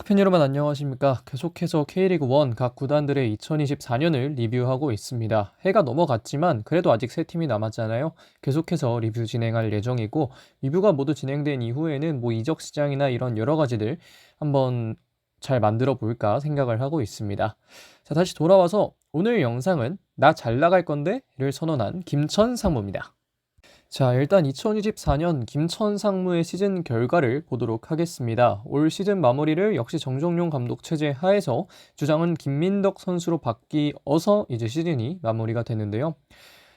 팬 여러분 안녕하십니까. 계속해서 K리그1 각 구단들의 2024년을 리뷰하고 있습니다. 해가 넘어갔지만 그래도 아직 세 팀이 남았잖아요. 계속해서 리뷰 진행할 예정이고, 리뷰가 모두 진행된 이후에는 이적 시장이나 이런 여러 가지들 한번 잘 만들어 볼까 생각을 하고 있습니다. 자, 다시 돌아와서 오늘 영상은 나 잘 나갈 건데를 선언한 김천 상무입니다. 자, 일단 2024년 김천 상무의 시즌 결과를 보도록 하겠습니다. 올 시즌 마무리를 역시 정종용 감독 체제 하에서 주장은 김민덕 선수로 바뀌어서 이제 시즌이 마무리가 되는데요.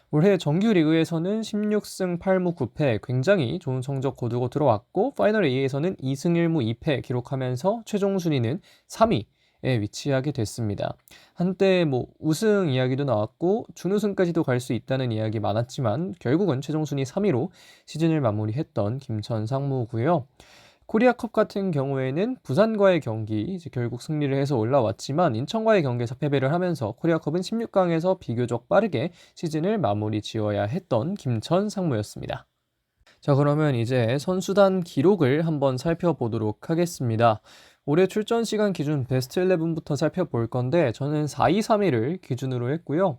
올해 정규 리그에서는 16승 8무 9패 굉장히 좋은 성적 거두고 들어왔고, 파이널 A에서는 2승 1무 2패 기록하면서 최종 순위는 3위에 위치하게 됐습니다. 한때 우승 이야기도 나왔고 준우승까지도 갈 수 있다는 이야기 많았지만 결국은 최종 순위 3위로 시즌을 마무리했던 김천 상무고요. 코리아컵 같은 경우에는 부산과의 경기 이제 결국 승리를 해서 올라왔지만 인천과의 경기에서 패배를 하면서 코리아컵은 16강에서 비교적 빠르게 시즌을 마무리 지어야 했던 김천 상무였습니다. 자, 그러면 이제 선수단 기록을 한번 살펴보도록 하겠습니다. 올해 출전 시간 기준 베스트 11부터 살펴볼 건데, 저는 4-2-3-1을 기준으로 했고요.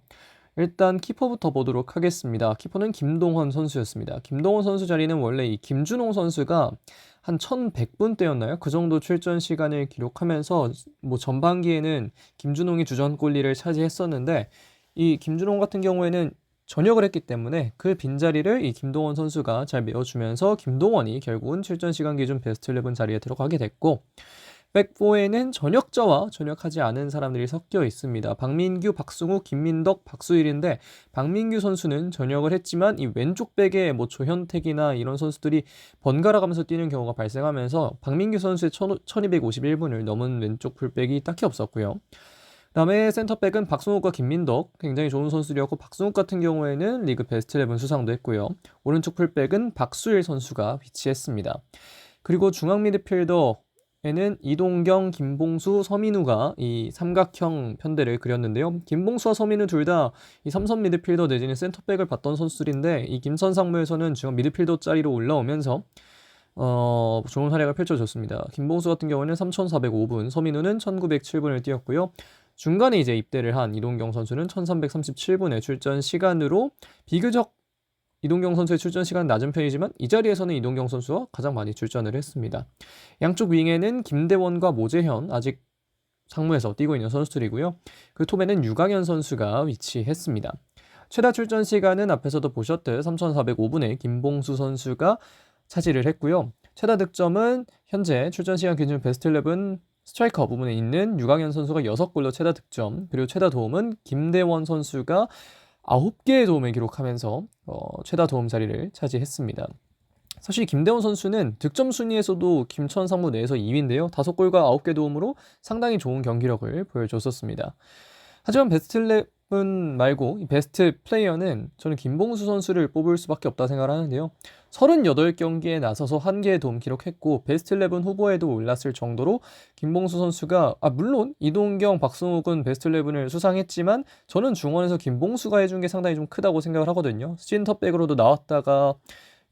일단 키퍼부터 보도록 하겠습니다. 키퍼는 김동헌 선수였습니다. 김동헌 선수 자리는 원래 이 김준홍 선수가 한 1100분대였나요? 그 정도 출전 시간을 기록하면서 전반기에는 김준홍이 주전 골리를 차지했었는데, 이 김준홍 같은 경우에는 전역을 했기 때문에 그 빈자리를 이 김동원 선수가 잘 메워주면서 김동원이 결국은 출전 시간 기준 베스트 11 자리에 들어가게 됐고, 백포에는 전역자와 전역하지 않은 사람들이 섞여 있습니다. 박민규, 박승우, 김민덕, 박수일인데, 박민규 선수는 전역을 했지만 이 왼쪽 백에 조현택이나 이런 선수들이 번갈아 가면서 뛰는 경우가 발생하면서 박민규 선수의 1251분을 넘은 왼쪽 풀백이 딱히 없었고요. 그다음에 센터백은 박승욱과 김민덕, 굉장히 좋은 선수들이었고, 박승욱 같은 경우에는 리그 베스트 11 수상도 했고요. 오른쪽 풀백은 박수일 선수가 위치했습니다. 그리고 중앙 미드필더에는 이동경, 김봉수, 서민우가 이 삼각형 편대를 그렸는데요. 김봉수와 서민우 둘 다 이 삼선 미드필더 내지는 센터백을 봤던 선수들인데, 이 김천 상무에서는 중앙 미드필더 자리로 올라오면서 좋은 활약을 펼쳐줬습니다. 김봉수 같은 경우는 3,405분, 서민우는 1,907분을 뛰었고요. 중간에 이제 입대를 한 이동경 선수는 1,337분의 출전 시간으로 비교적 이동경 선수의 출전 시간은 낮은 편이지만 이 자리에서는 이동경 선수가 가장 많이 출전을 했습니다. 양쪽 윙에는 김대원과 모재현, 아직 상무에서 뛰고 있는 선수들이고요. 그 톱에는 유강현 선수가 위치했습니다. 최다 출전 시간은 앞에서도 보셨듯 3,405분의 김봉수 선수가 차지를 했고요. 최다 득점은 현재 출전 시간 기준 베스트 11 스트라이커 부분에 있는 유강현 선수가 6골로 최다 득점, 그리고 최다 도움은 김대원 선수가 9개의 도움을 기록하면서 최다 도움 자리를 차지했습니다. 사실 김대원 선수는 득점 순위에서도 김천 상무 내에서 2위인데요. 5골과 9개 도움으로 상당히 좋은 경기력을 보여줬었습니다. 하지만 베스트 11 말고 이 베스트 플레이어는 저는 김봉수 선수를 뽑을 수밖에 없다 생각을 하는데요. 38경기에 나서서 1개의 도움 기록했고, 베스트 11 후보에도 올랐을 정도로 김봉수 선수가 물론 이동경, 박승욱은 베스트 11을 수상했지만 저는 중원에서 김봉수가 해준 게 상당히 좀 크다고 생각을 하거든요. 센터백으로도 나왔다가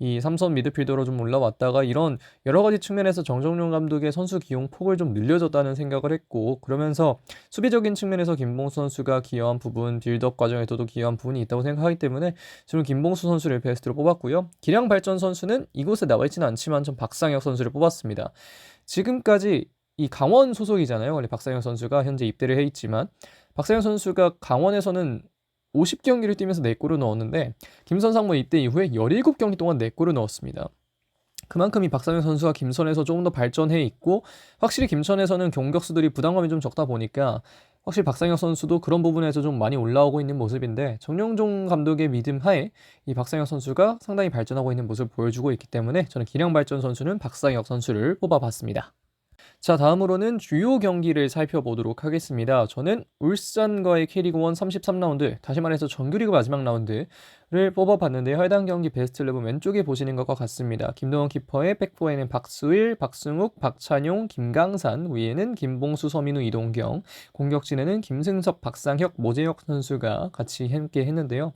이 삼선 미드필더로 좀 올라왔다가 이런 여러 가지 측면에서 정정용 감독의 선수 기용 폭을 좀 늘려줬다는 생각을 했고, 그러면서 수비적인 측면에서 김봉수 선수가 기여한 부분, 빌드업 과정에서도 기여한 부분이 있다고 생각하기 때문에 저는 김봉수 선수를 베스트로 뽑았고요. 기량 발전 선수는 이곳에 나와 있지는 않지만 전 박상혁 선수를 뽑았습니다. 지금까지 이 강원 소속이잖아요. 원래 박상혁 선수가 현재 입대를 해 있지만 박상혁 선수가 강원에서는 50경기를 뛰면서 4골을 넣었는데 김선 상무 입대 이후에 17경기 동안 4골을 넣었습니다. 그만큼 이 박상현 선수가 김선에서 조금 더 발전해 있고, 확실히 김천에서는 공격수들이 부담감이 좀 적다 보니까 확실히 박상현 선수도 그런 부분에서 좀 많이 올라오고 있는 모습인데, 정영종 감독의 믿음 하에 이 박상현 선수가 상당히 발전하고 있는 모습을 보여주고 있기 때문에 저는 기량 발전 선수는 박상혁 선수를 뽑아봤습니다. 자, 다음으로는 주요 경기를 살펴보도록 하겠습니다. 저는 울산과의 K리그1 33라운드, 다시 말해서 정규리그 마지막 라운드를 뽑아봤는데요. 해당 경기 베스트 11 왼쪽에 보시는 것과 같습니다. 김동원 키퍼의 백포에는 박수일, 박승욱, 박찬용, 김강산, 위에는 김봉수, 서민우, 이동경, 공격진에는 김승석, 박상혁, 모재혁 선수가 같이 함께 했는데요.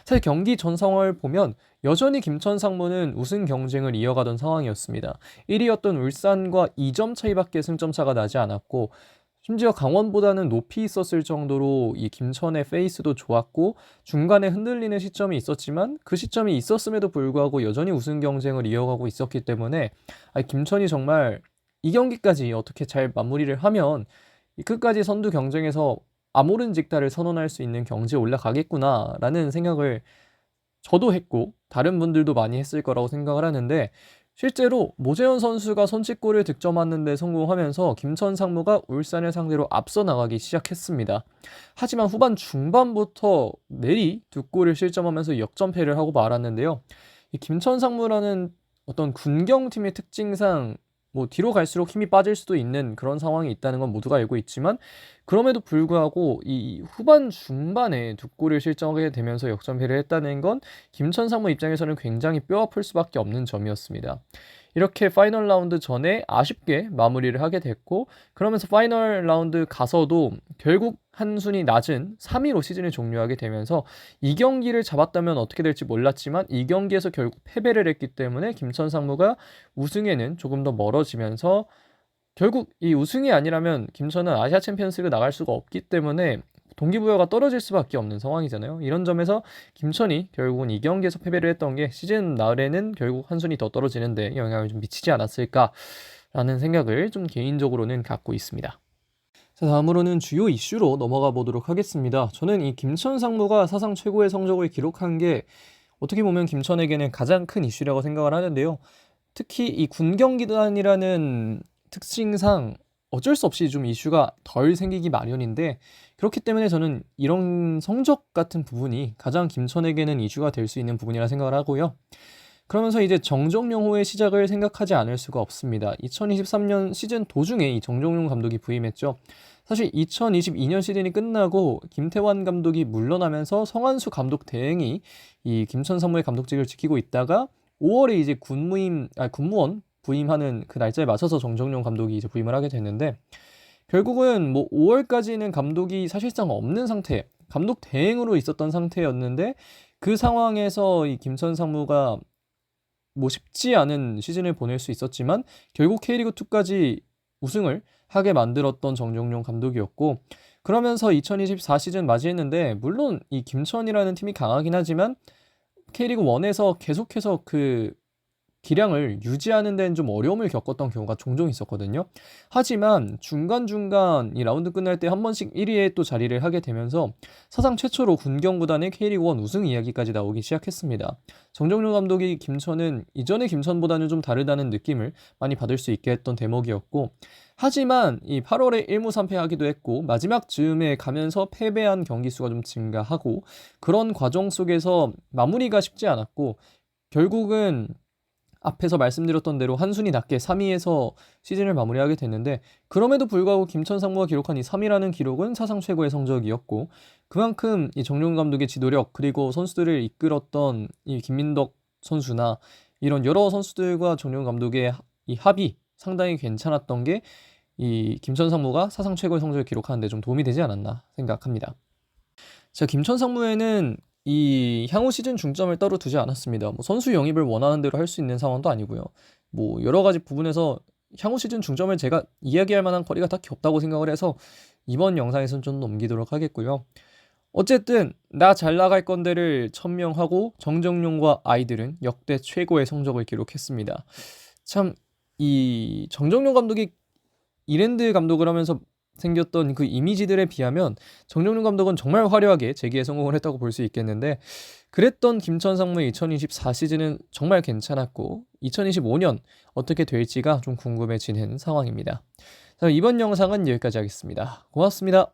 사실 경기 전 상황을 보면 여전히 김천 상무는 우승 경쟁을 이어가던 상황이었습니다. 1위였던 울산과 2점 차이밖에 승점 차가 나지 않았고 심지어 강원보다는 높이 있었을 정도로 이 김천의 페이스도 좋았고 중간에 흔들리는 시점이 있었지만 그 시점이 있었음에도 불구하고 여전히 우승 경쟁을 이어가고 있었기 때문에 김천이 정말 이 경기까지 어떻게 잘 마무리를 하면 이 끝까지 선두 경쟁에서 아모른직다를 선언할 수 있는 경지에 올라가겠구나라는 생각을 저도 했고 다른 분들도 많이 했을 거라고 생각을 하는데 실제로 모재현 선수가 선취골을 득점하는 데 성공하면서 김천 상무가 울산을 상대로 앞서 나가기 시작했습니다. 하지만 후반 중반부터 내리 두 골을 실점하면서 역전패를 하고 말았는데요. 이 김천 상무라는 어떤 군경팀의 특징상 뒤로 갈수록 힘이 빠질 수도 있는 그런 상황이 있다는 건 모두가 알고 있지만 그럼에도 불구하고 이 후반 중반에 두 골을 실점하게 되면서 역전패를 했다는 건 김천 상무 입장에서는 굉장히 뼈아플 수밖에 없는 점이었습니다. 이렇게 파이널 라운드 전에 아쉽게 마무리를 하게 됐고 그러면서 파이널 라운드 가서도 결국 한 순위 낮은 3위로 시즌을 종료하게 되면서 이 경기를 잡았다면 어떻게 될지 몰랐지만 이 경기에서 결국 패배를 했기 때문에 김천 상무가 우승에는 조금 더 멀어지면서 결국 이 우승이 아니라면 김천은 아시아 챔피언스리그 나갈 수가 없기 때문에 동기부여가 떨어질 수밖에 없는 상황이잖아요. 이런 점에서 김천이 결국은 이 경기에서 패배를 했던 게 시즌 말에는 결국 한 순위 더 떨어지는 데 영향을 좀 미치지 않았을까라는 생각을 좀 개인적으로는 갖고 있습니다. 자, 다음으로는 주요 이슈로 넘어가 보도록 하겠습니다. 저는 이 김천 상무가 사상 최고의 성적을 기록한 게 어떻게 보면 김천에게는 가장 큰 이슈라고 생각을 하는데요. 특히 이 군경기단이라는 특징상 어쩔 수 없이 좀 이슈가 덜 생기기 마련인데 그렇기 때문에 저는 이런 성적 같은 부분이 가장 김천에게는 이슈가 될 수 있는 부분이라 생각을 하고요. 그러면서 이제 정정용호의 시작을 생각하지 않을 수가 없습니다. 2023년 시즌 도중에 이 정정용 감독이 부임했죠. 사실 2022년 시즌이 끝나고 김태환 감독이 물러나면서 성한수 감독 대행이 이 김천 상무의 감독직을 지키고 있다가 5월에 이제 군무원 부임하는 그 날짜에 맞춰서 정정용 감독이 이제 부임을 하게 됐는데 결국은 5월까지는 감독이 사실상 없는 상태, 감독 대행으로 있었던 상태였는데 그 상황에서 이 김천 상무가 쉽지 않은 시즌을 보낼 수 있었지만 결국 K리그2까지 우승을 하게 만들었던 정정용 감독이었고 그러면서 2024 시즌 맞이했는데 물론 이 김천이라는 팀이 강하긴 하지만 K리그1에서 계속해서 그 기량을 유지하는 데는 좀 어려움을 겪었던 경우가 종종 있었거든요. 하지만 중간중간 이 라운드 끝날 때 한 번씩 1위에 또 자리를 하게 되면서 사상 최초로 군경구단의 K리그1 우승 이야기까지 나오기 시작했습니다. 정정용 감독이 김천은 이전의 김천보다는 좀 다르다는 느낌을 많이 받을 수 있게 했던 대목이었고 하지만 이 8월에 1무 3패하기도 했고 마지막 즈음에 가면서 패배한 경기 수가 좀 증가하고 그런 과정 속에서 마무리가 쉽지 않았고 결국은 앞에서 말씀드렸던 대로 한 순위 낮게 3위에서 시즌을 마무리하게 됐는데 그럼에도 불구하고 김천 상무가 기록한 이 3위라는 기록은 사상 최고의 성적이었고 그만큼 이 정용 감독의 지도력 그리고 선수들을 이끌었던 이 김민덕 선수나 이런 여러 선수들과 정용 감독의 이 합이 상당히 괜찮았던 게 이 김천 상무가 사상 최고의 성적을 기록하는 데 좀 도움이 되지 않았나 생각합니다. 자, 김천 상무에는 이 향후 시즌 중점을 따로 두지 않았습니다. 선수 영입을 원하는 대로 할 수 있는 상황도 아니고요. 여러 가지 부분에서 향후 시즌 중점을 제가 이야기할 만한 거리가 딱히 없다고 생각을 해서 이번 영상에서는 좀 넘기도록 하겠고요. 어쨌든 나 잘 나갈 건데를 천명하고 정정용과 아이들은 역대 최고의 성적을 기록했습니다. 참 이 정정용 감독이 이랜드 감독을 하면서 생겼던 그 이미지들에 비하면 정정용 감독은 정말 화려하게 재기에 성공을 했다고 볼 수 있겠는데 그랬던 김천 상무의 2024 시즌은 정말 괜찮았고 2025년 어떻게 될지가 좀 궁금해지는 상황입니다. 자, 이번 영상은 여기까지 하겠습니다. 고맙습니다.